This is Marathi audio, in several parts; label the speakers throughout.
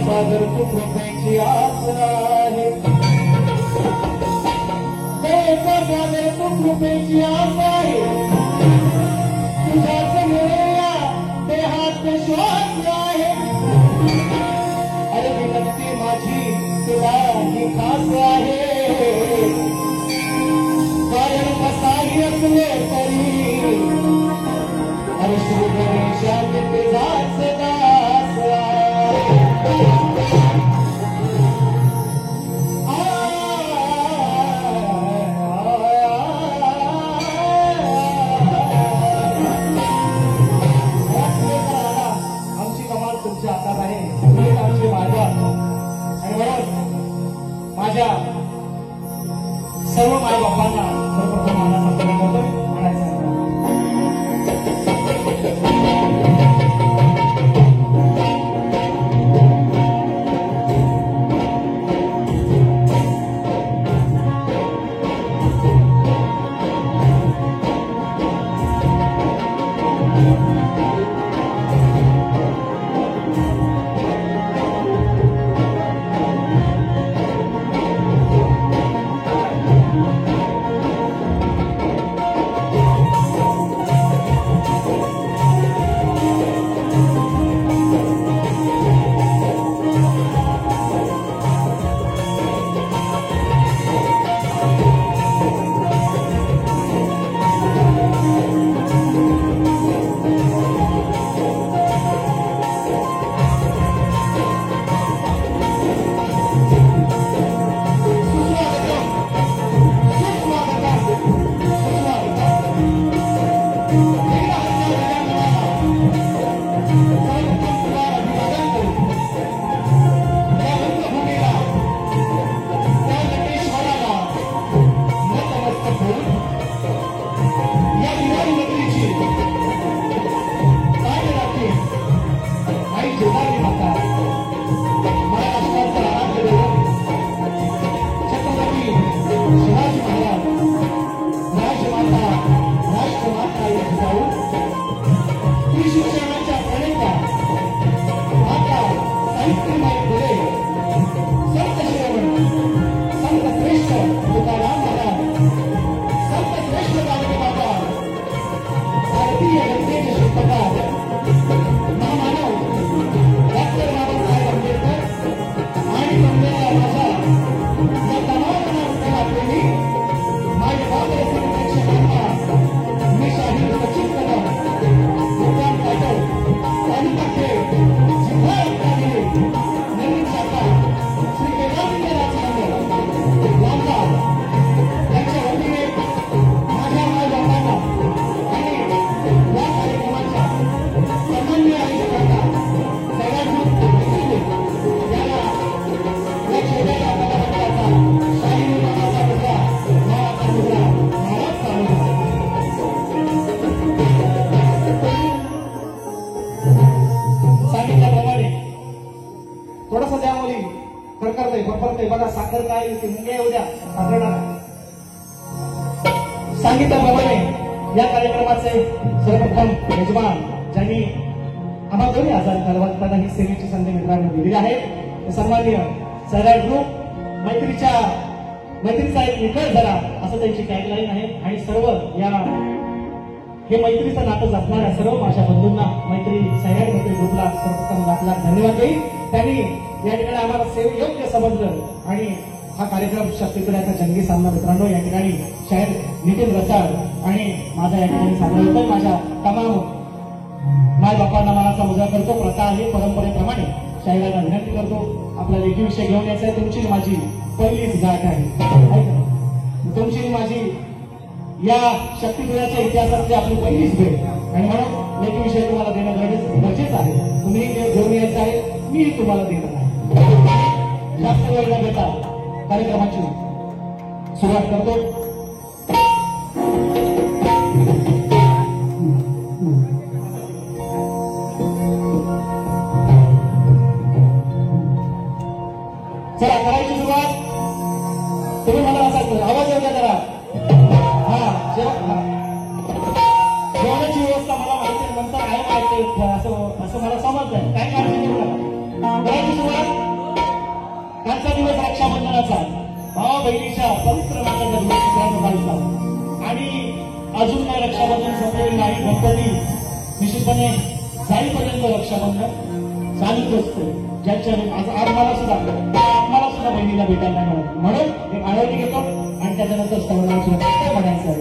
Speaker 1: सागर कुटुंबाची आसरा आहे सागर कुटुंबाची आसरा आहे तुझ्याच मुळेला देहात श्वास आहे अरे विनंती माझी तुला ही खास आहे कारण कसाही असले तरी अरे श्री गणेशाचे तुझाच दास तुमच्या हातात आहे आमची माझा आणि म्हणून माझ्या सर्व माय बापांना सर्वप्रथम मानाचा प्रदान करतो म्हणायचं सांगितल्याप्रमाणे या कार्यक्रमाचे सर्वप्रथम यजमान ज्यांनी आम्हा दोन्ही आजार घालवताना ही सेवेची संधी मित्रांनी दिली आहे सन्माननीय सैराट ग्रुप मैत्रीचा एक निखळ झाला असं त्यांची टॅगलाईन आहे आणि सर्व या हे मैत्रीचं नातं जपणाऱ्या सर्व माझ्या बंधूंना सैराट मैत्री ग्रुपला सर्वप्रथम लाख धन्यवाद देईल त्यांनी या ठिकाणी आम्हाला सेवे योग्य समजलं आणि हा कार्यक्रम शक्तीपीठाचा जंगी सामना मित्रांनो या ठिकाणी शायर नितीन रसाळ आणि माझा या ठिकाणी सादर होतोय माझ्या तमाम माय बापांना मनाचा मुजरा करतो प्रथा आहे परंपरेप्रमाणे शायरांना विनंती करतो आपला लेखी विषय घेऊन यायचा आहे तुमची माझी पहिलीच गाठ आहे तुमची माझी या शक्तीपीठाच्या इतिहासातली आपली पहिलीच भेट आणि म्हणून लेखीविषयी तुम्हाला देणं गरजेचं आहे. तुम्ही ते घेऊन यायचं आहे, मीही तुम्हाला देणार आहे. जास्त वेळ न घेता कार्यक्रमाची सुरुवात करतो. चला करायची सुरुवात. तुम्ही मला असा आवाज येऊ द्या जरा. जेवणाची व्यवस्था मला माहिती आहे, नंतर आहे माहिती असं मला समजलंय. काय काळजी घेऊ नका. करायची सुरुवात. कालचा दिवस रक्षाबंधनाचा, भावा बहिणीच्या पवित्र नात्याचा दिवस मित्रांनो कालचा. आणि अजून काय रक्षाबंधन संपलेलं नाही. गणपती निश्चितपणे जाईपर्यंत रक्षाबंधन चालूच असतं. ज्याच्या आज मला सुद्धा बहिणीला भेटायला नाही मिळत, म्हणून एक आढळणी घेतो आणि त्याच्यानंतर स्तवनाला सुद्धा काय म्हणायचं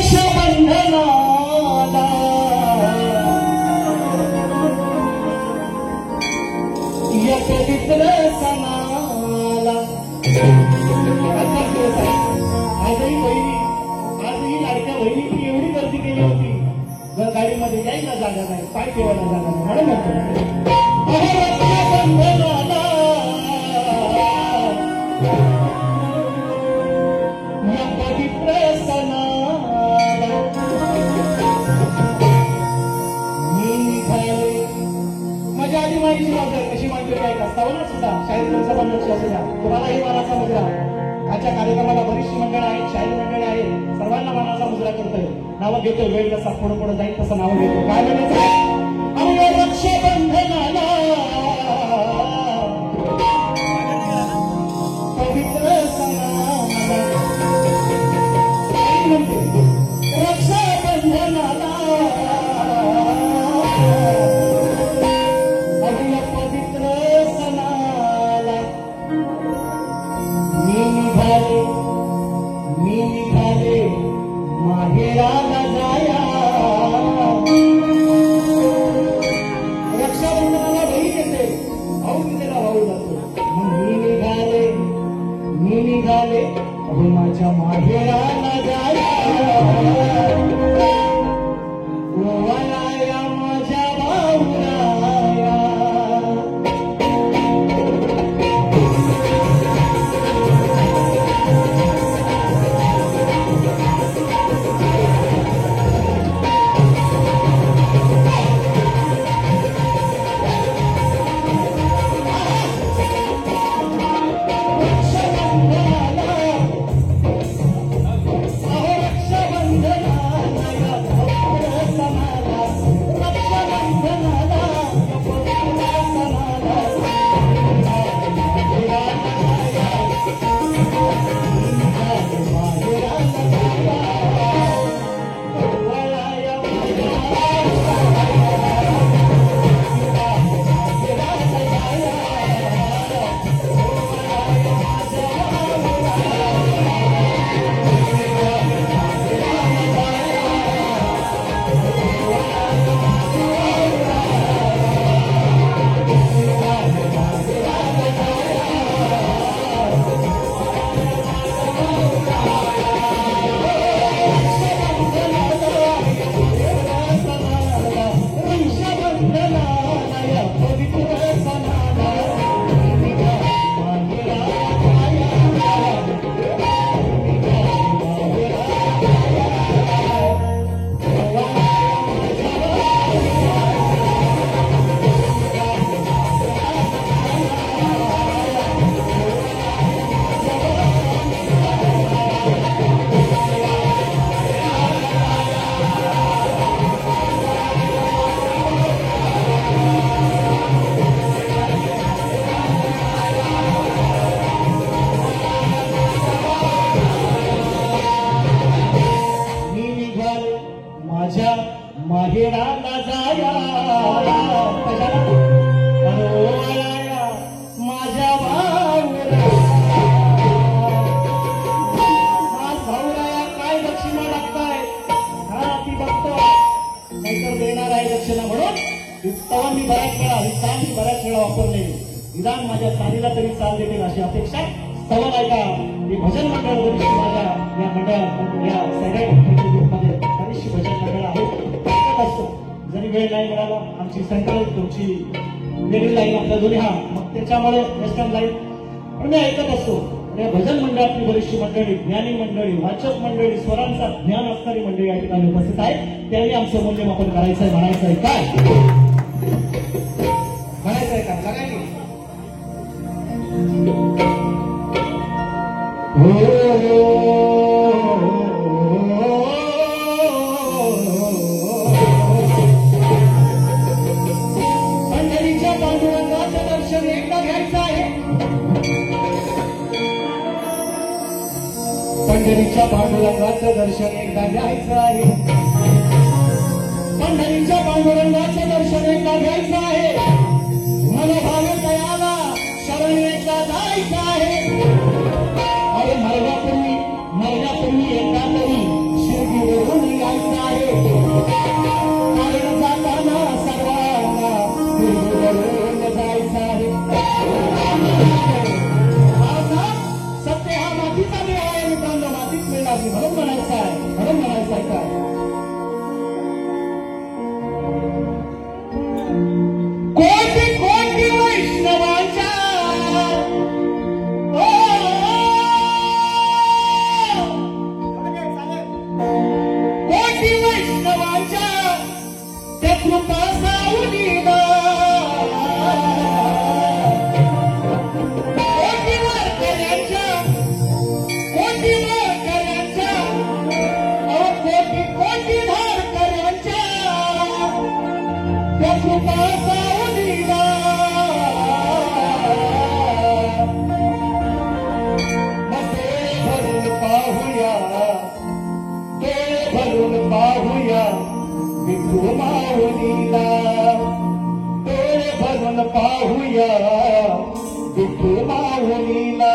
Speaker 1: रक्षाबंधनाला या पवित्र सणाला आजही बहिणी, आजही लाडक्या बहिणींनी एवढी गर्दी केली होती, गाडीमध्ये यायला जागा नाही, पाय ठेवायला जागा नाही. म्हणून रक्षाबंधनाला या पवित्र सणाला मी निघाले. माझ्या आधी माझी माझं कशी मांडली काय असताना सुद्धा शाळेत तुमचा पण लक्ष असू द्या. तुम्हालाही मानाचा मुजरा. आजच्या कार्यक्रमाला बरीचशी मंडळ आहेत, शाळेत मंडळ आहेत, सर्वांना मानाचा मुजरा करतोय. नावं घेतोय, वेळ जसा पुढे पुढे जाईल तसं नावं घेतो. काय म्हणायचं? आणि रक्षाबंधनाला पवित्र सणाला रक्षाबंधनाला आणि पवित्र सणाला मी निघाले माहेराला जाया. रक्षाबंधनाला बहीण येते, भाऊ तिला भाऊ जातो. मी निघाले अहो माझ्या माहेराला जाया. ओवाळाया माझ्या भाऊराया. रक्षाबंधनाला तरी साथ देतील अशी अपेक्षा. सवाल ऐका की भजन मंडळ वरिष्ठ माझ्या या मंडळात या सैराट ग्रुपमध्ये बरीचशी भजन मंडळ आहेत. ऐकत असतो जरी वेळ नाही मिळाला आमची सेंट्रल तुमची वेगळी लाईन आपल्या दोन्ही हा मग त्याच्यामुळे वेस्टर्न लाईन पण मी ऐकत असतो. या भजन मंडळातली बरीचशी मंडळी ज्ञानी मंडळी वाचक मंडळी स्वरांचा ज्ञान असणारी मंडळी या ठिकाणी उपस्थित आहे. त्यावेळी आमचं मूल्यमापन करायचंय म्हणायचंय काय म्हणायचंय काय बघा की पंढरीच्या पांडुरंगाचं दर्शन एकदा घ्यायचं आहे. पंढरीच्या पांडुरंगाचं दर्शन एकदा घ्यायचं आहे. पंढरीच्या पांडुरंगाचं दर्शन एकदा घ्यायचं आहे. मनोभाव तयाला शरण एकदा जायचं आहे. अरे मरण्यापूर्वी एकदा तरी शिर्डीवरून यायचं आहे. कारण जाताना सर्वांना गुरुवरून जायचं आहे. सत्य हा मातीचा देह आहे मित्रांनो मातीच मिळणार म्हणून म्हणायचं आहे म्हणून म्हणायचं आहे काय कोटी कोटी वैष्णवांच्या कोटी वैष्णवांच्या त्या कृपा सावलीला कोटी वारकऱ्यांच्या कोटी वारकऱ्यांच्या कोटी कोटी धारकऱ्यांच्या त्या कृपा सावलीला भरून पाहूया विठू माऊलीला. डोळे भरून पाहूया विठू माऊलीला.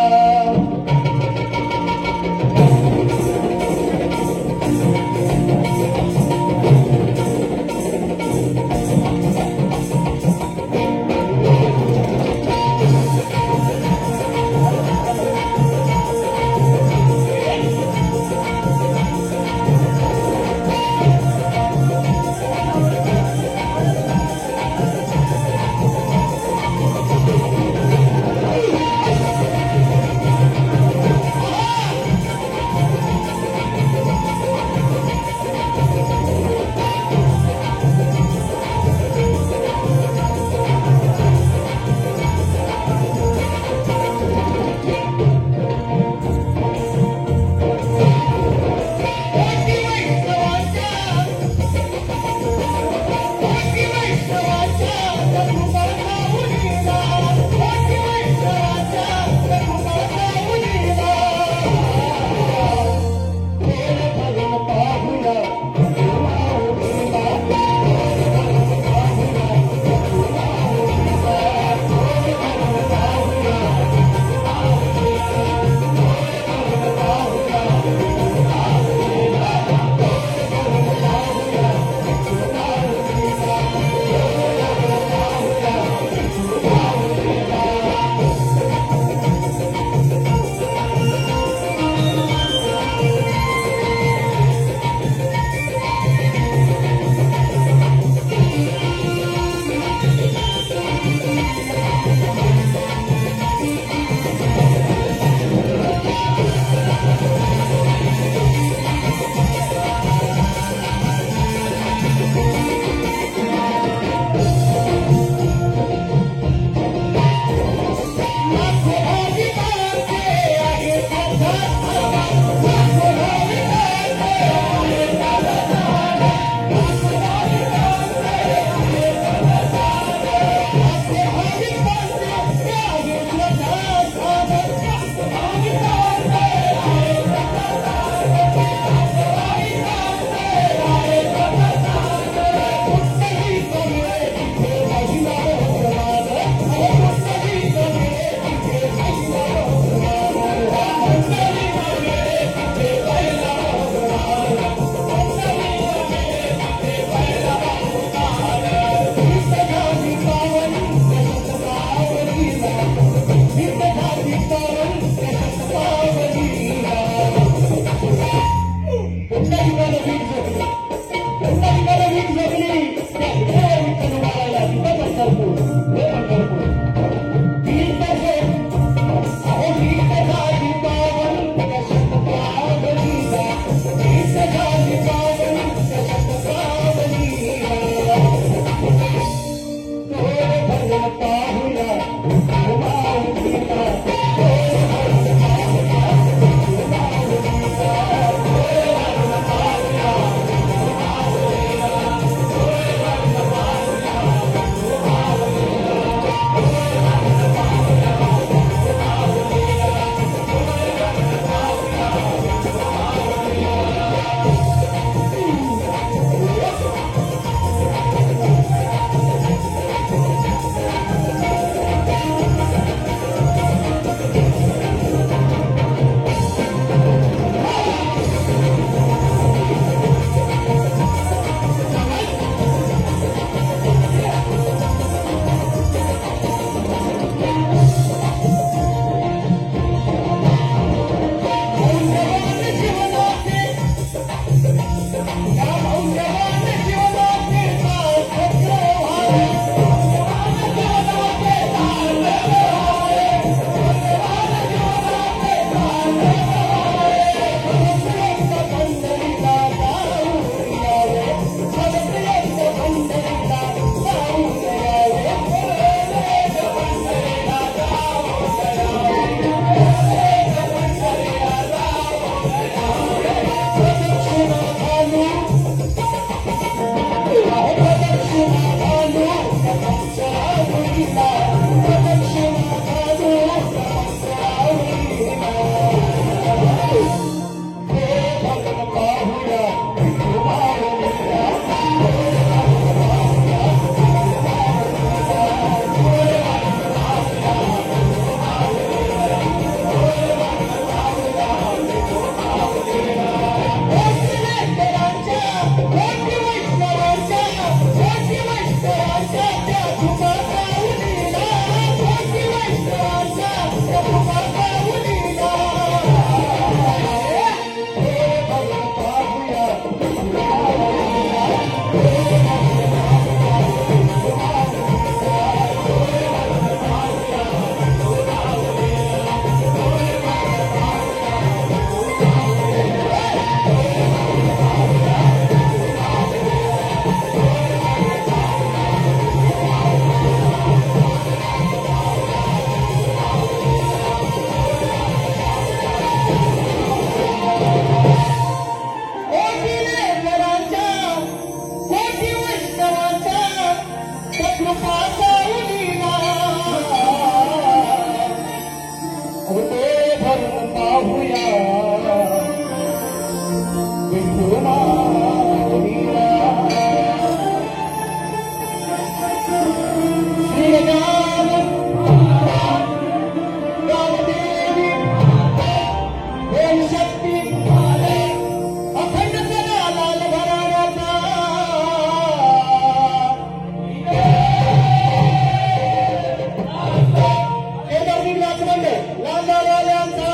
Speaker 1: नाच मंडळ लांजावाल्यांचा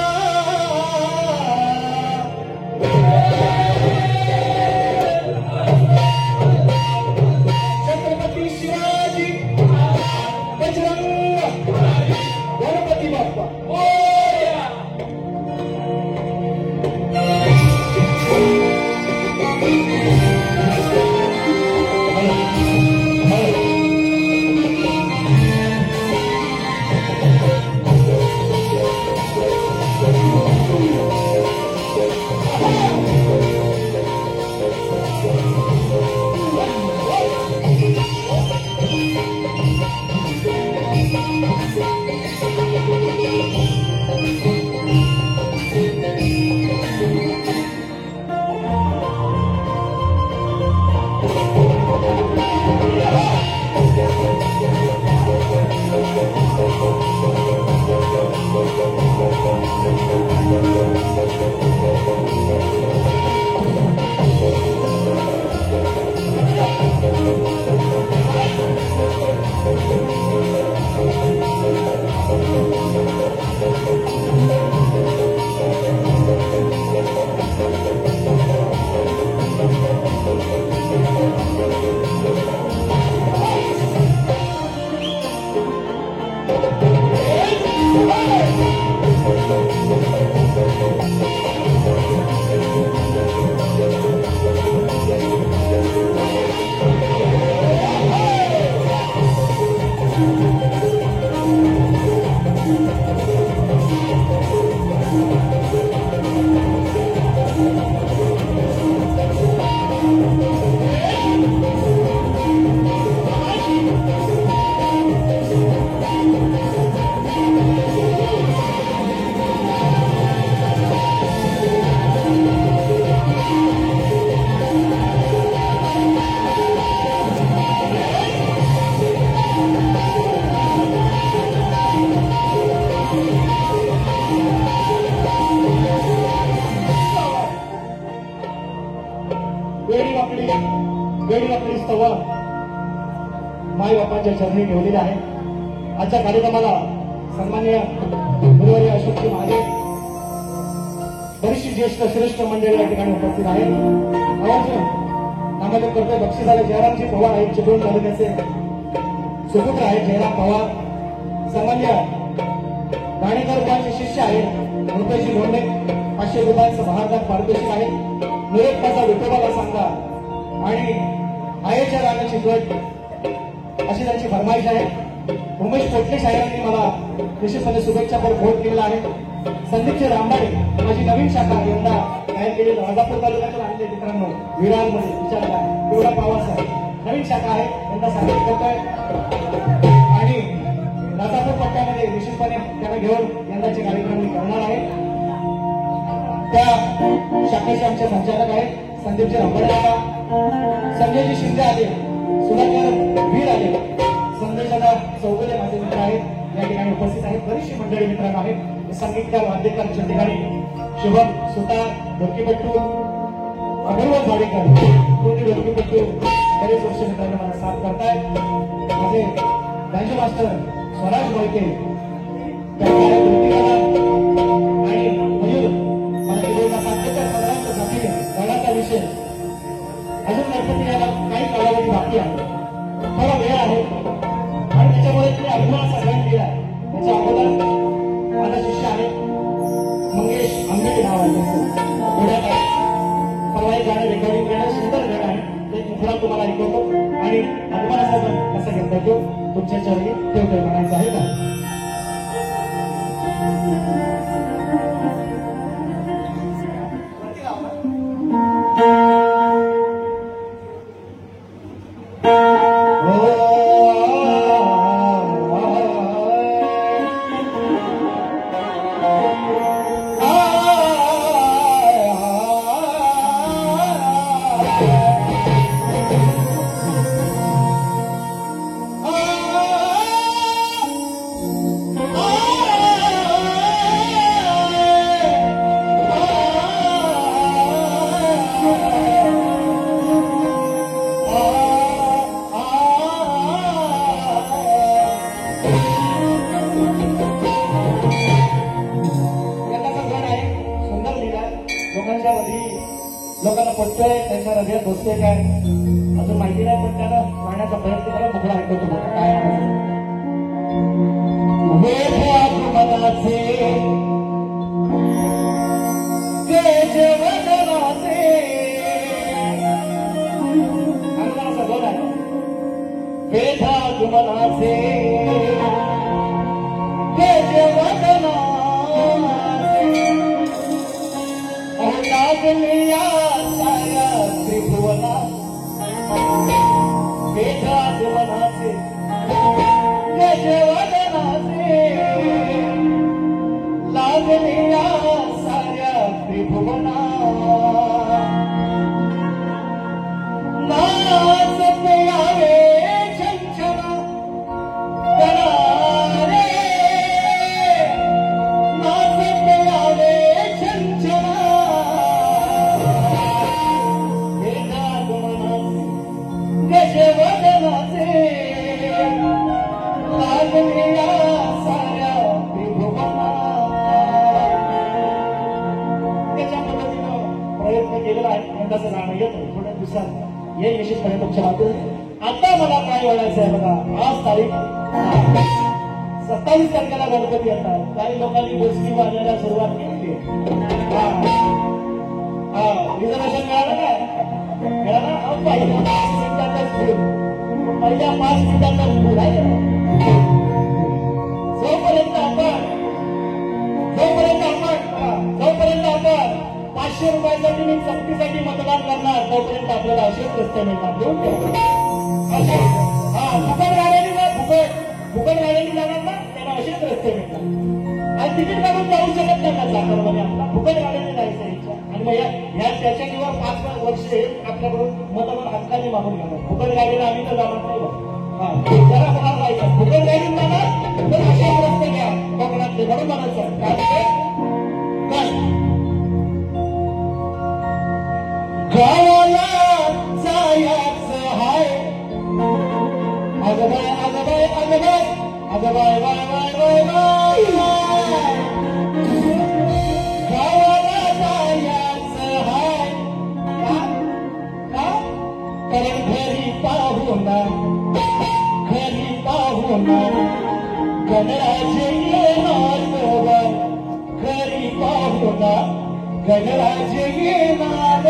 Speaker 1: छत्रपती शिवाजी बजरंग गणपती बाप्पा वेळी स्तवा माई बापांच्या चरणी ठेवलेले आहे. आजच्या कार्यक्रमाला सन्मान्य गुरुवारी अशोकजी महादेव बरीचशी ज्येष्ठ श्रेष्ठ मंडळी या ठिकाणी उपस्थित आहेत. आवर्जून नामांकन करतोय बक्षिसाला जयरामजी पवार आहेत, चिपळूण तालुक्याचे सुपुत्र आहेत. जयराम पवार सन्मान्य गाणेकर उपांचे शिष्य आहेत. रुपयाची लोंढे 500 रुपयांचं भारतात पारितोषिक आहे. निरोप माझा विठोबाला सांगा आणि आईच्या गाण्याची गट अशी त्यांची फरमाईश आहे. उमेश कोटले साहेबांनी मला निश्चितपणे शुभेच्छापर फोन केलेला आहे. संदीपचे रामबाडे माझी नवीन शाखा यंदा तयार केली राजापूर तालुक्यातून आणले मित्रांनो. विरारमध्ये विचार करा एवढा प्रवास आहे. नवीन शाखा आहे यंदा सांगितलं करतोय आणि राजापूर पट्ट्यामध्ये निश्चितपणे त्यांना घेऊन यंदाचे कार्यक्रम मी करणार आहे. त्या शाखेचे आमचे संचालक आहेत संदीपजी रामबाडे, संजयजी शिंदे आले, सुधाकर वीर आले, संदेशदा चौगुले माझे मित्र आहेत या ठिकाणी उपस्थित आहेत. बरीचशी मंडळी मित्रांनो आहेत. संगीतकार वाद्यकारच्या ठिकाणी शुभम सुतार ढोकीपट्टू अभिनव झाडेकर दोन्ही ढोकीपट्टू बरेच वर्ष मित्रांनो मला साथ करतायत. माझे बँजो मास्टर स्वराज मोहिते आणि मयूर गणाचा विषय अजून गणपती यायला काही कालावधी बाकी आहे. थोडा वेळ आहे आणि त्याच्यामुळे ते अभिमान सगळ्यांनी दिला. त्याच्या अगोदर माझा शिष्य आहे मंगेश आंबेडे नाव आहे पुण्यात आहे. परवा एक गाणं रेकॉर्डिंग केलं, सुंदर गाणं आहे ते पुन्हा तुम्हाला ऐकवतो आणि अभिमानाचा पण कसा घेता येतो तुमच्या चरणी ठेवतोय म्हणायचं आहे का. लोकांना पटतोय, त्यांच्या हृदयात बसतोय काय अजून माहिती नाही, पण त्यानं पाहण्याचा प्रयत्न करा. मुखडा ऐकवतो मला काय आहे. मनाचे बेधा मनाचे लागलिया साऱ्या त्रिभुवना बेधा मनाचे गजवदनाचे लागलिया साऱ्या त्रिभुवना नाचत यावे छंछना करारे नाचत यावे छंछना बेधा मनाचे गजवदनाचे लागलिया साऱ्या त्रिभुवना. त्याच्या पद्धतीनं प्रयत्न केलेला आहे. यंदाचं गाणं येतं थोड्या दिवसात हे निश्चितपणे तुमच्या मागून. आता मला काय बोलायचं आहे बघा, आज तारीख 27 तारखेला गणपती येतात. काही लोकांनी गोष्टी वाजवायला सुरुवात केली. रिझर्वेशन मिळालं काय? मिळालं. पहिल्या 5 मिनिटातच पहिल्या 5 मिनिटातच फूल आहे. जोपर्यंत आपण 500 रुपयासाठी मी सक्तीसाठी मतदान करणार, तोपर्यंत आपल्याला असेच रस्ते मिळणार. देऊन फुकट गाड्यांनी जाणार ना, त्यांना असेच रस्ते मिळतात. आणि तिकीट काढून जाऊ शकत नाही का चाकरमध्ये आपला, फुकट गाड्यांनी जायचं इच्छा. आणि मग त्याच्यावर 5 वर्ष आपल्याकडून मतदान हक्काने मागून घेणार. फुकट गाडीला आम्ही तर जाणार नाही. जरा कोणाला जायचं फुकट गाडीत जाणार तर असेच रस्ते घ्या कोकणातले म्हणून म्हणायचं. काय गावाला जायचं हाय अगबाय अगबाय अगबाय अगबाय बाय बाय बाय बाय. गावाला जायचं हाय का कारण घरी पाहुणा गणराजे येणार. घरी पाहुणा गणराजे येणार.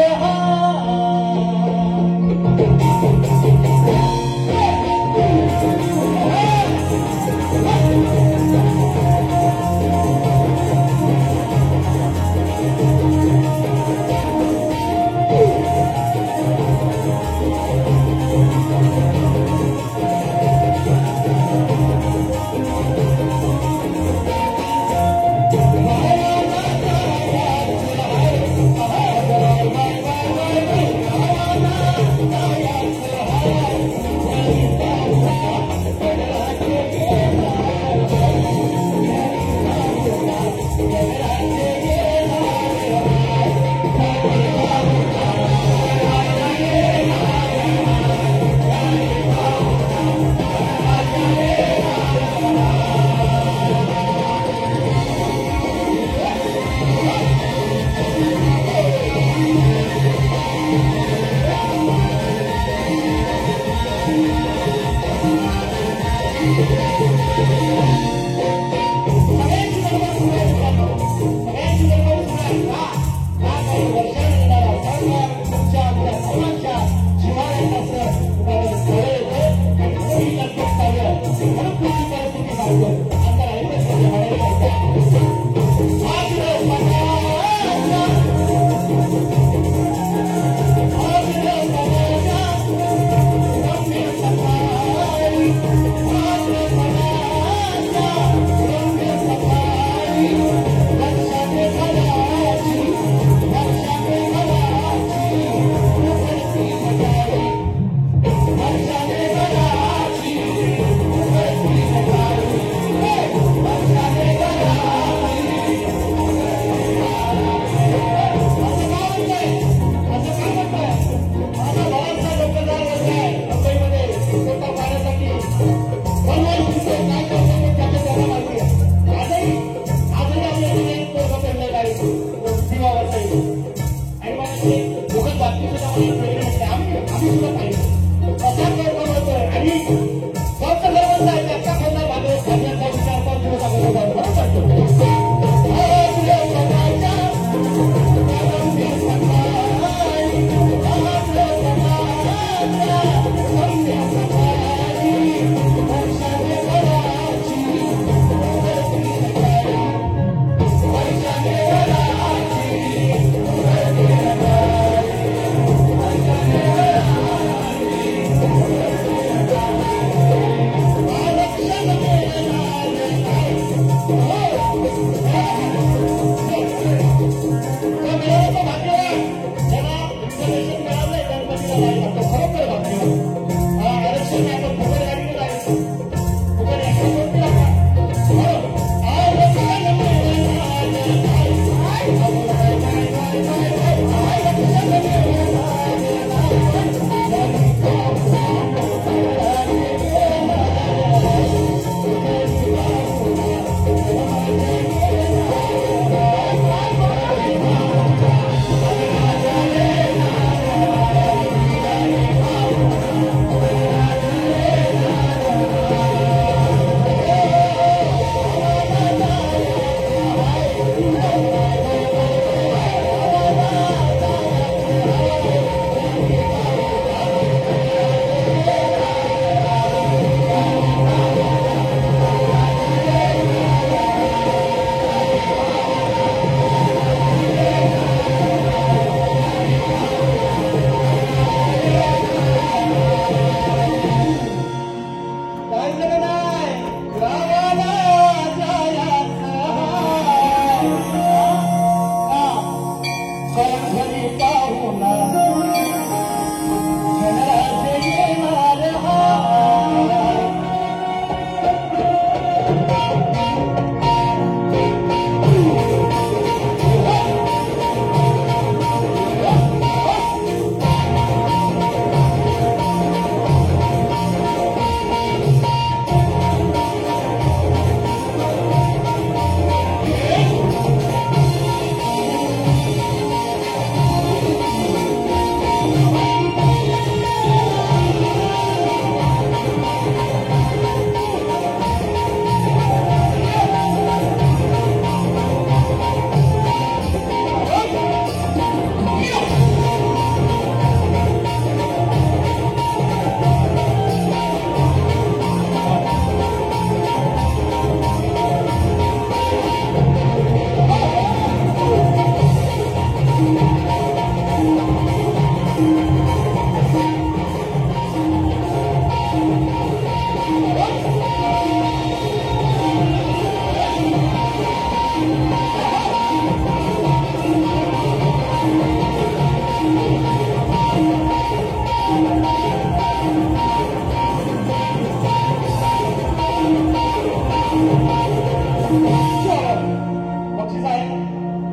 Speaker 1: बक्षीस आहे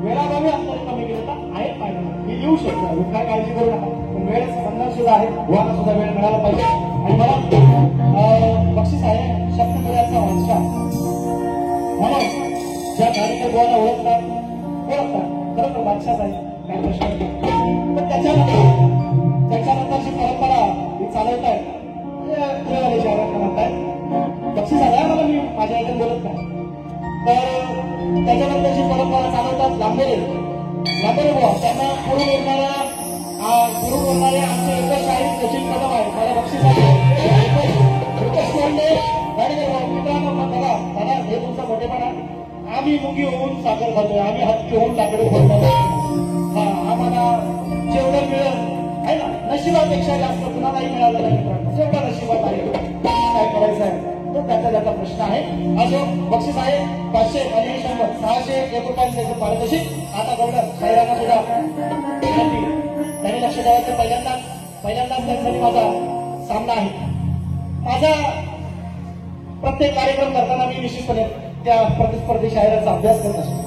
Speaker 1: वेळाभावी अंतर कमी केलं तर आहेत पाहिजे मी येऊ शकतो काय काळजी करू नका पण वेळ संधान सुद्धा आहे गोवाला सुद्धा वेळ मिळाला पाहिजे आणि मला बक्षीस आहे शब्दप्रयाचा वंशा म्हणून ज्या गाडीच्या गोवाला ओळखतात खरं तर बादशाह आहे काय प्रश्न पण त्याच्यानंतरची परंपरा ही चालवत आहे म्हणताय बक्षीस आलाय मला मी माझ्या ऐकून बोलत नाही तर त्याच्यानंतरची परंपरा चालवतात लांबोरे बुवा त्यांना पुढे बोलणारे आमचे एकच शाहीर सचिन कदम आहे मला बक्षीस आहे मित्रांनो दादा हे तुमचा मोठेपणा आम्ही मुंगी होऊन साखर खातोय आम्ही हत्ती होऊन लाकडे फोडणार हा आम्हाला जेवढं मिळेल आहे ना नशिबापेक्षा जास्त कुणालाही मिळालं नाही मित्रांनो जेवढं नशिबात आहे काय करायचं आहे तो त्याचा प्रश्न आहे असो बक्षीस आहे 500 आणि 100 601 रुपयांचे पारितोषिक आता गौडर शाहिरांना सुद्धा त्यांनी लक्ष द्यायचं पहिल्यांदाच त्यांसाठी माझा सामना आहे माझा प्रत्येक कार्यक्रम करताना मी निश्चितपणे त्या प्रतिस्पर्धी शाहिरांचा अभ्यास करत असतो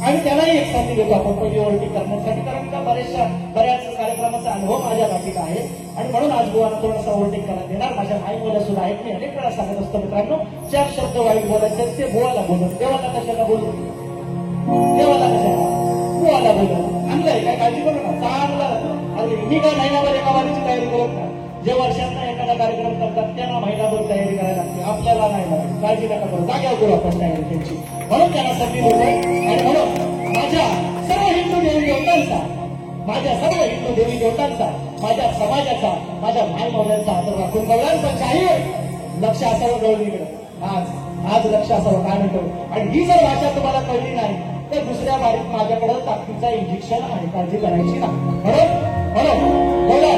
Speaker 1: आणि त्यालाही एक संधी देतो आपण पहिली ओळखी करण्यासाठी कारण का बऱ्याच कार्यक्रमाचा अनुभव माझ्या बाकीचा आहे आणि म्हणून आज बुवाला थोडासा ओव्हरटेक करायला देणार माझ्या आई मुलं सुद्धा आहेत मी अनेक वेळा सांगत असतो मित्रांनो 4 शब्द वाईट बोलायचे ते बुवाला बोलत देवाला कशाला बोलतो बुवाला बोलत आणलंय काय काळजी करू ना चांगलं मी काय महिनाभर एका वारीची तयारी करत नाही जे वर्षांना एखादा कार्यक्रम करतात त्यांना महिनाभर तयारी करायला लागते आपल्याला नाही लागत काळजी नका करू जाग्यावर करू आपण तयारी त्यांची म्हणून त्यांना संधी देतोय आणि म्हणून माझ्या सर्व हिंदू देवी देवतांचा माझ्या समाजाचा माझ्या भाई भावड्यांचा आदर राखून गवळ्यांचा जाहीर लक्ष असावं गवळीकडे आज लक्ष असावं काय म्हणतो आणि ही जर भाषा तुम्हाला कळली नाही तर दुसऱ्या बारीत माझ्याकडे ताकदीचा इंजेक्शन आहे काळजी करायची ना म्हणून गवळ्या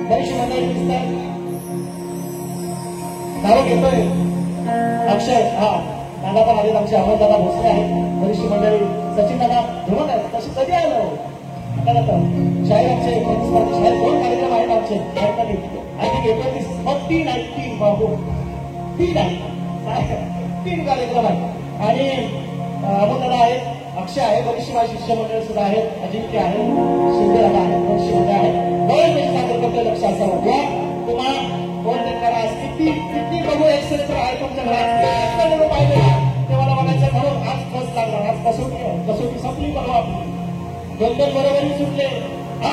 Speaker 1: बरीचशी मंडळी दिसतात नाव घेतोय अक्षय दादा पण आले आमचे अमोलदादा भोसले आहेत बरीचशी मंडळी सचिन दादा धुमत आहेत तशी कधी आलं आता शाहीर आमचे प्रतिस्पर्धी शाहीर 2 कार्यक्रम आहेत आमचे आय थिंक 19 बाबू 3 कार्यक्रम आहेत आणि अमोलदादा आहेत अक्षय आहे बरीचशी माझी शिष्यमंडळी सुद्धा आहेत अजिंक्य आहे शिंदे दादा आहेत बरीचशी मंडळ आहेत बरेच सादर करतोय लक्ष असावं तुम्हाला ओव्हरटेक करा किती बघू एक्सेलेंट आहे तुमच्या घरात पाहिजे ते मला म्हणायचं म्हणून आज फर्स्ट लागणार आज कसोटी संपली बघा आपली 2 बरोबरी सुटले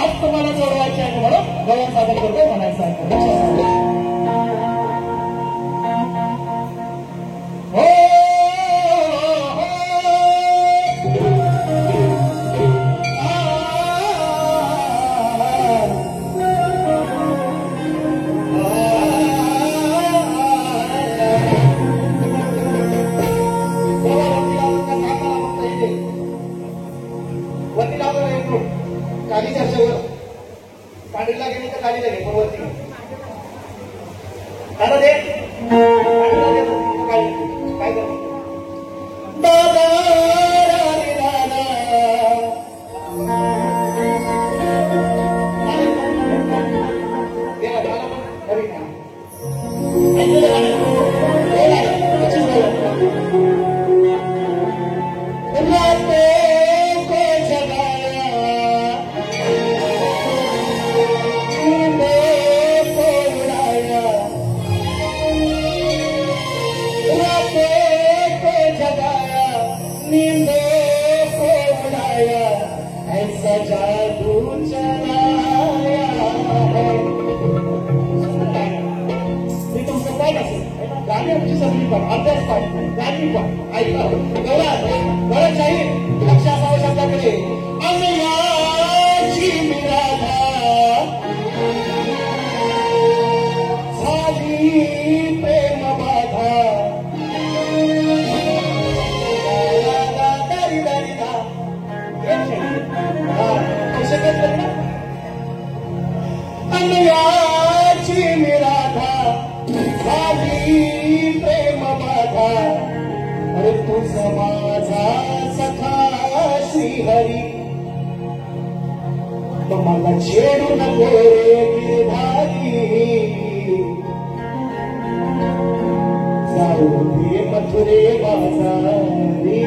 Speaker 1: आज तुम्हाला जोडवायचे आहे म्हणून गवळण सादर करतोय म्हणायचं आहे खाली चर्चेवर पांढरीला गेली तर खाली लागेल पण वरती आता ते काय दादा गाणी आमची सगळी पण अभ्यास पण गाणी पण ऐका गवळण शाहीर लक्ष असावं शब्दाकडे अमयाची मिराधा झाली प्रेम बाधा दारी दारी दा अमयाची मिराधा झाली प्रेम बाधा अरे तोच माझा सखा श्रीहरी मला छेडू नको रे गिरधारी जाऊ दे मथुरे बाजारी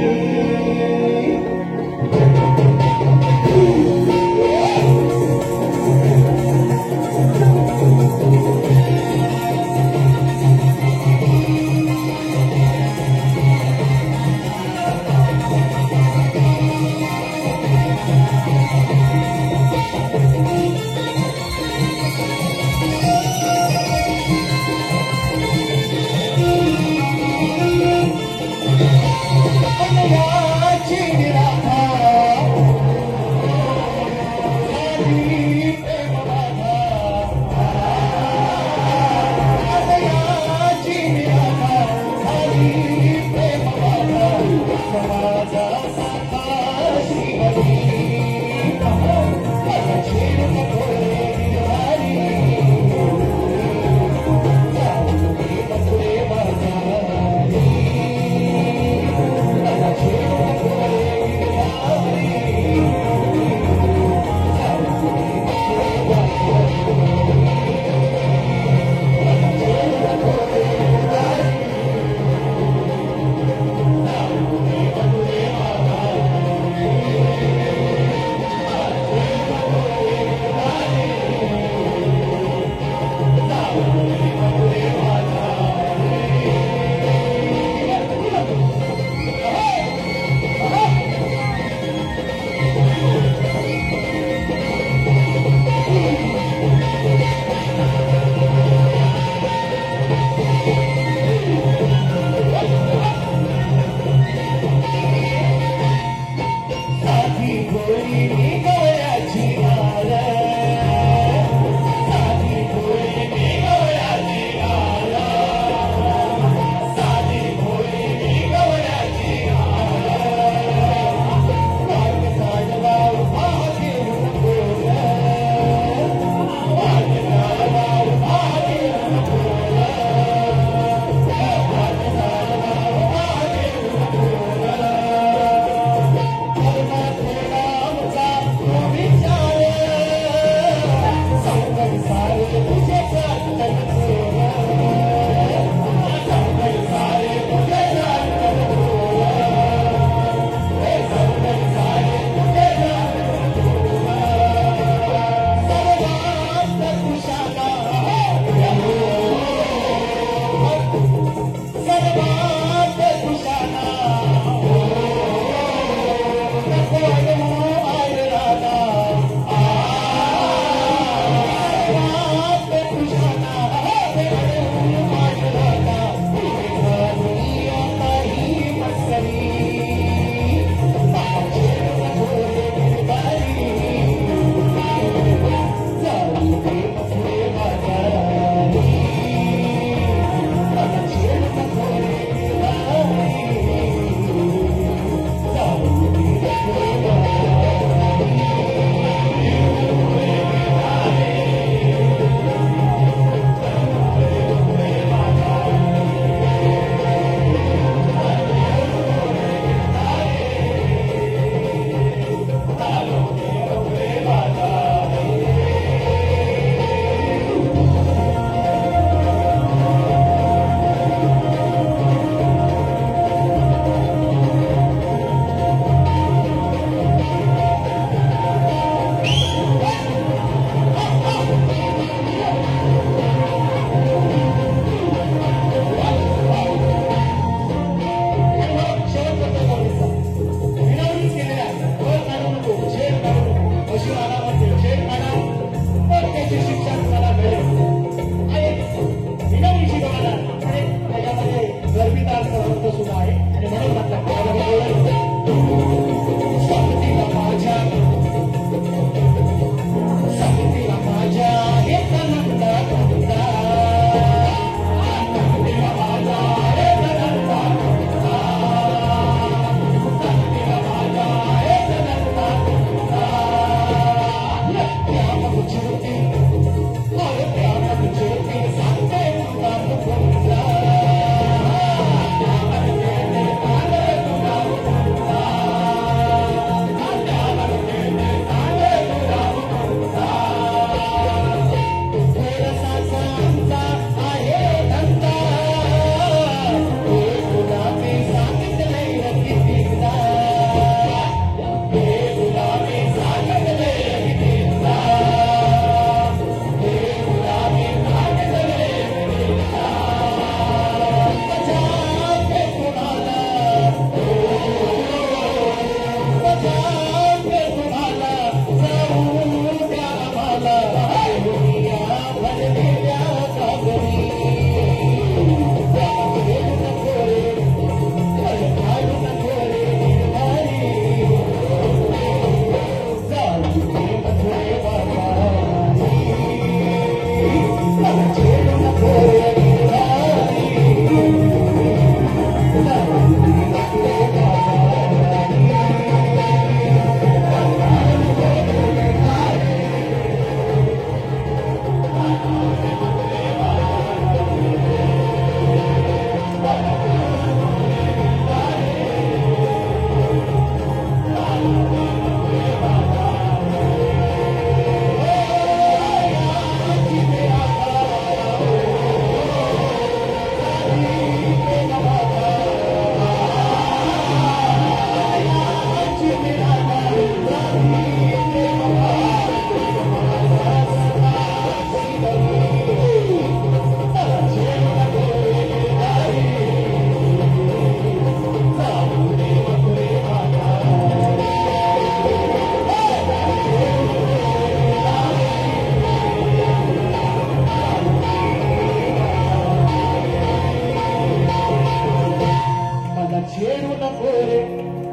Speaker 1: पोरे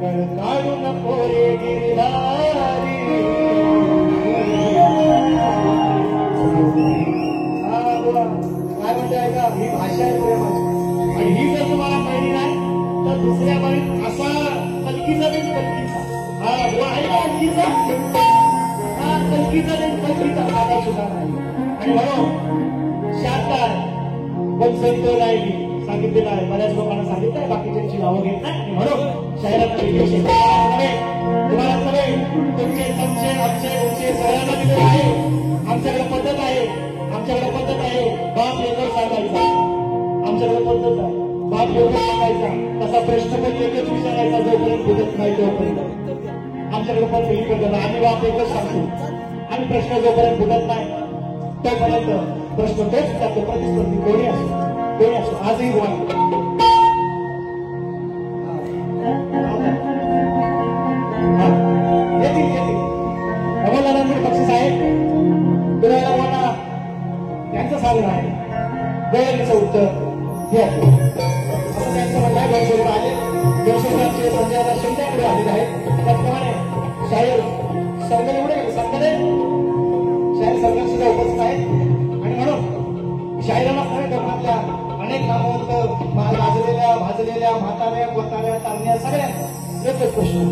Speaker 1: कळ काढू नको रे गिरधारी काय म्हणते ऐका ही भाषा आहे प्रेमाची आणि ही जर तुम्हाला कळली नाही तर दुसऱ्या बारीत असा कलकीचा देन कलकीचा हा आहे का कलकीचा हा कलकीचा देन कलकीचा फायदा सुद्धा नाही आणि म्हणून शांत पण संत राहिली सांगितलेलं आहे बऱ्याच लोकांना सांगितलंय बाकीच्यांची नावं घेत नाही म्हणून शहरात तुम्हाला सगळे तुमचे चमचे आमचे उमचे सगळ्यांना दिलेले आहे आमच्याकडे पद्धत आहे आमच्याकडे पद्धत आहे बाप लेकर सांगायचा आमच्याकडे पद्धत आहे बाप लेकर सांगायचा तसा प्रश्न कधी एकच विचारायचा जोपर्यंत बुजत नाही तोपर्यंत आमच्याकडे पण ही पद्धत आम्ही बाप एकच सांगतो आणि प्रश्न जोपर्यंत बुजत नाही तोपर्यंत प्रश्न तोच विचारतो प्रतिस्पर्धी कोणी असो आजही बोला अमोलनंदर बक्षीस आहे तुला त्यांचं साधन आहे गैरीचं उत्तर हे असं त्यांचं म्हणणं आहे गैरस्वरूप आले गैरस्वरूपाचे संजय शिंद्याकडे आलेले आहेत त्याचप्रमाणे शाहीर सरगल एवढे सरगले शाहीर सरगल सुद्धा उपस्थित आहेत आणि म्हणून शाहिरांना खरं धर्मातल्या अनेक नामवंत भाजलेल्या म्हाताऱ्या गोताऱ्या तारण्या सगळ्या एकच प्रश्न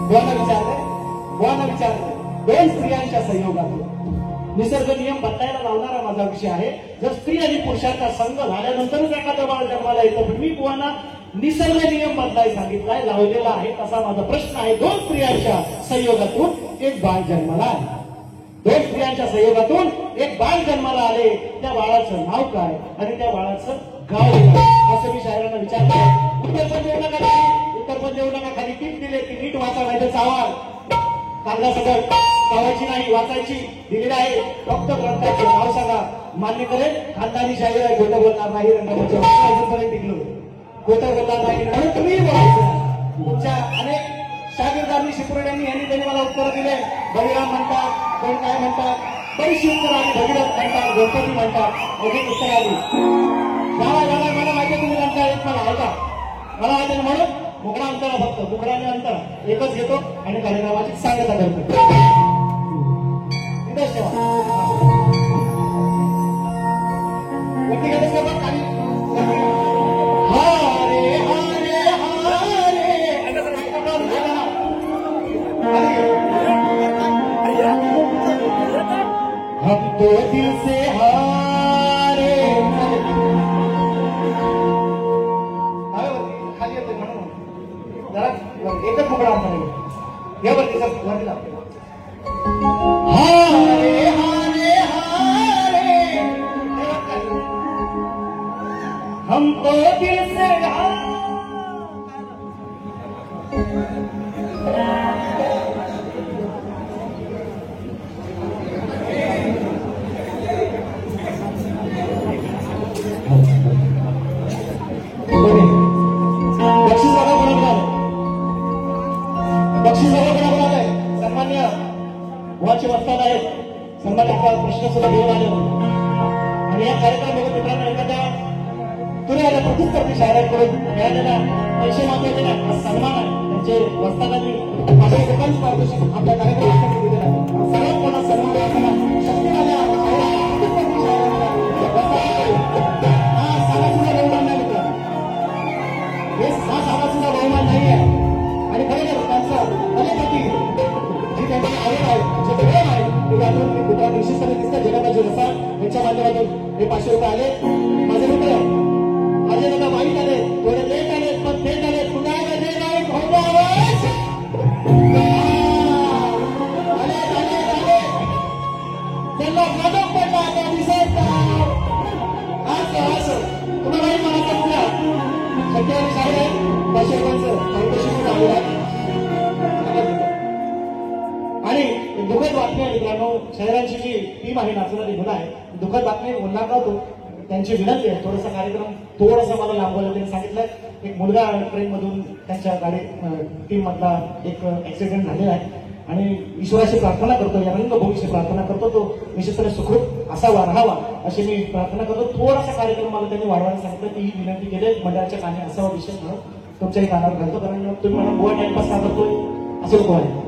Speaker 1: बुवांना विचारले दोन स्त्रियांच्या संयोगात निसर्ग नियम बदलायला लावणारा माझा विषय आहे जर स्त्री आणि पुरुषांचा संघ झाल्यानंतरच एखादं बाळ जन्माला येतं पण मी बुवांना निसर्ग नियम बदलाय सांगितलाय लावलेला आहे तसा माझा प्रश्न आहे दोन स्त्रियांच्या संयोगातून एक बाळ जन्माला आले दोन स्त्रियांच्या संयोगातून एक बाळ जन्माला आले त्या बाळाचं नाव काय आणि त्या बाळाचं गाव काय असं मी शायरांना विचारलं उत्तर पण देऊ नका उत्तर पण देऊ नका खाली टीप दिले की नीट वाचा नाही तर चावाल कागदा सगळं चावायची नाही वाचायची दिलेली आहे फक्त ग्रंथाचे नाव सांगा मान्य करेल खानदानी शाहीर आहे खोटं बोलणार नाही रंगमंच अजूनपर्यंत टिकलो खोटं बोलणार नाही म्हणून तुम्ही बोलायचं तुमच्या अनेक शागिर्दांनी शिपुर्ड्यांनी यांनी त्यांनी मला उत्तर दिले बळीराम म्हणतात कोण काय म्हणतात बरीचशी उत्तर आली भगीरथ म्हणतात गणपती म्हणतात अधिक उत्तर आली गावा मला माहिती तुम्ही म्हणता एक मला ऐका मला माहिती म्हणून मुकडा अंतरा फक्त मुकडाने अंतर एकच घेतो आणि कार्यक्रमाची सांगता करतो तिथंच ठेवा व्यक्तिगत सभा काही हम तो दिल से हारे खाली येते म्हणून जरा एकच मुकडा अंतर या वरती वरती हारे हारे हारे हम तो दिल से सन्मान्य गुहाचे वस्ताद आहेत सन्मान्य प्रश्न सुद्धा घेऊन आले आणि या कार्यक्रमामध्ये मित्रांनो एखाद्या तुला आल्या प्रतिस्पर्धी शाहिरांकडून मिळालेला पैसे मागवले ना सन्मान आहे त्यांचे वस्तादांनी माझ्या लोकांची पारितोषिक आपल्या कार्यक्रमासाठी दिलेला आहे सर्वात मोठा सन्मान शक्तीवाल्या प्रतिस्पर्धी शाहिरांना हा साधा सुद्धा बहुमान नाही मित्र हे साधा सुद्धा बहुमान नाही आहे आणि खरं त्यांचं अनेकती जी त्यांची आवड आहे जे प्रेम आहे ते त्यातून कुठल्या निश्चितपणे दिसतं जगाबाजी रसा यांच्या माध्यमातून हे 500 रुपये आले माझे मित्र माझे दादा वाईट आले थोडे लेट आले पण थेट आले पुन्हा जे नाही खोटं आवाज आले आले आले त्यांना मादक पडला आता दिसत असं तुम्हाला माहिती मला समजा सत्याने शाहीर आहे 500 रुपयांचं पारितोषिक आलेलं आहे आणि दुःखद बातमी आहे मित्रांनो शहरांची जी टीम आहे नाचणारी मुलं आहे दुःखद बातमी उल्हाटतो त्यांची विनंती आहे थोडासा कार्यक्रम थोडासा मला लांबवला त्यांनी सांगितलं एक मुलगा ट्रेन मधून त्यांच्या गाडी टीम मधला एक ऍक्सिडेंट झालेला आहे आणि ईश्वराशी प्रार्थना करतो या रंगभूमीशी प्रार्थना करतो तो निश्चितपणे सुखरूप असावा राहावा अशी मी प्रार्थना करतो थोडासा कार्यक्रम मला त्यांनी वाढवायला सांगितलं ती ही विनंती केली मंडळाच्या काने असावा विषय म्हणून तुमच्याही कानावर घालतो, कारण तुम्ही मला गोवा टाइमपास का करतोय असं नको आहे.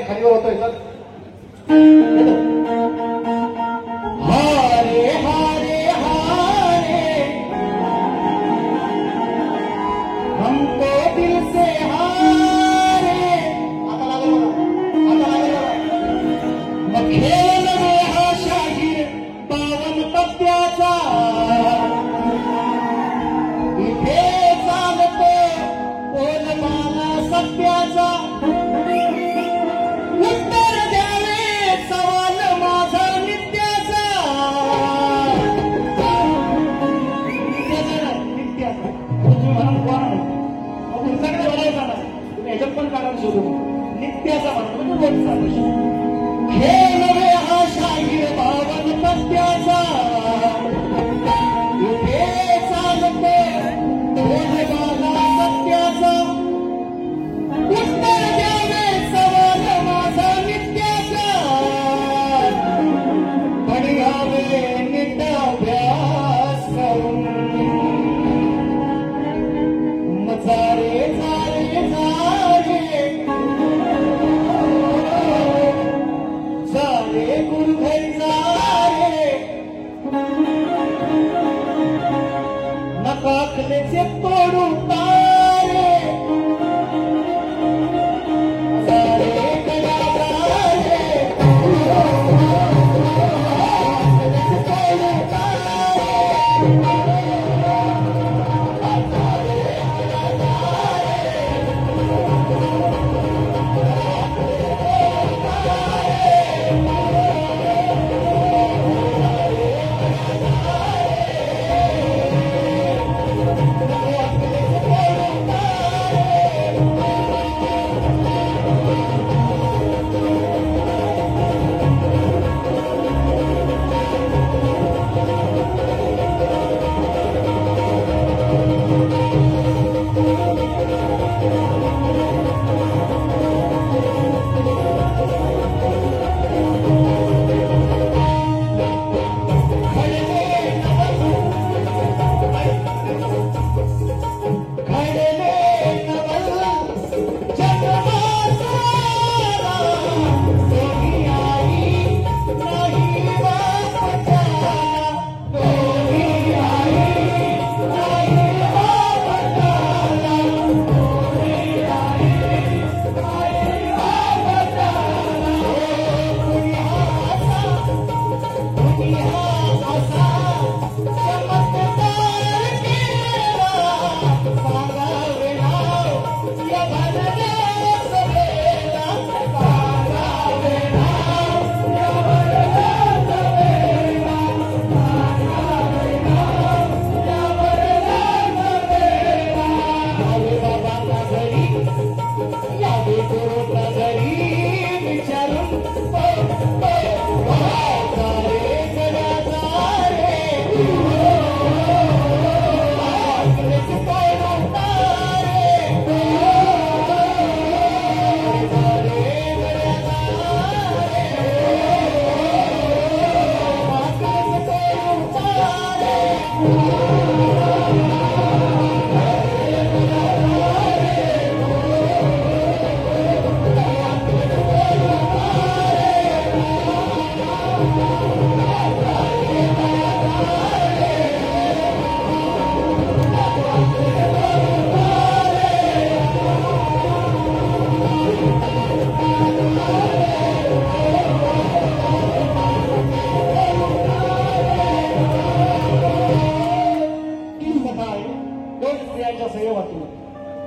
Speaker 1: खालीवर होतोय तर हारे हारे हारे हमको दिल से हारे. आता लागलं बघा, आता लागलं बघा. मग खेळ नव्हे हा शाहीर 52 पत्त्याचा, इथे चालतो बोलबाला सत्याचा. उत्तर द्यावे सवाल माझा नित्याचा. नित्याचा तुम्ही म्हणा कोण तुमच्याकडे बोलायचा ना, तुम्ही ह्याच्यात पण काढा शोधू. नित्याचा म्हणतो म्हणजे रोजचा. खेळ नव्हे हा शाहीर 52 पत्त्याचा, इथे चालतो बोलबाला सत्याचा. उत्तर द्यावे सवाल माझा नित्याचा, पडगावे नीट अभ्यास करून. मजारे जारे जारे जारे गुरुघरी जारे, नकाकलेचे तोडून तारे.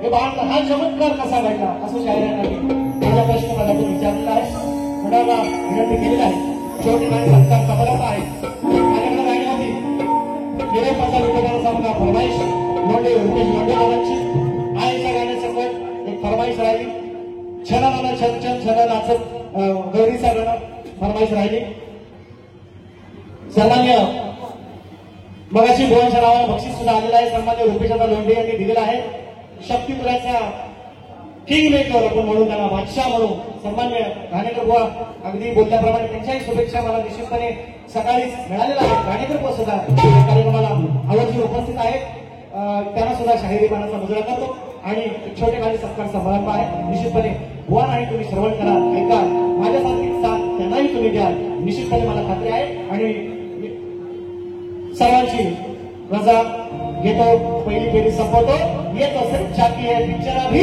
Speaker 1: हे बाळ हा चमत्कार कसा घडला असं शाहिरांनी माझा प्रश्न मला तो विचारलेला आहे, म्हणाला विनंती केलेला आहे. शेवटी माझी सत्कार खबरच आहे. माझ्याकडे गाणी होती गेले 50 रुपयाला समजा फरमाईश लोंढे रुपेश लोंढेकरांची आईच्या गाण्यासकट एक फरमाईश राहिली. छनाला छन छन छना नाचत गौरीचा गाणं फरमाईश राहिली. सन्मान्य मगाशी भुवनच्या नावानं बक्षीस सुद्धा आलेलं आहे. सन्मान्य रुपेशदा लोंढे यांनी दिलेला आहे. शक्तीपुराच्या किंग मेकर आपण म्हणून त्यांना बादशाह म्हणू. सन्मान्य घाणेकर बुवा अगदी बोलल्याप्रमाणे त्यांच्याही शुभेच्छा मला निश्चितपणे सकाळीच मिळालेल्या आहेत. घाणेकर बुवा सुद्धा या कार्यक्रमाला आवर्जून उपस्थित आहेत. त्यांना सुद्धा शाहिरी मानाचा मुजरा करतो आणि छोटे खाली सत्कार समारंभ आहे. निश्चितपणे बुवा नाही तुम्ही श्रवण करा, ऐका, माझ्यासारखी साथ त्यांनाही तुम्ही द्या, निश्चितपणे मला खात्री आहे. आणि सर्वांची रजा घेतो, पहिली फेरी संपवतो. येत असेल छाती आहे पिक्चर अभी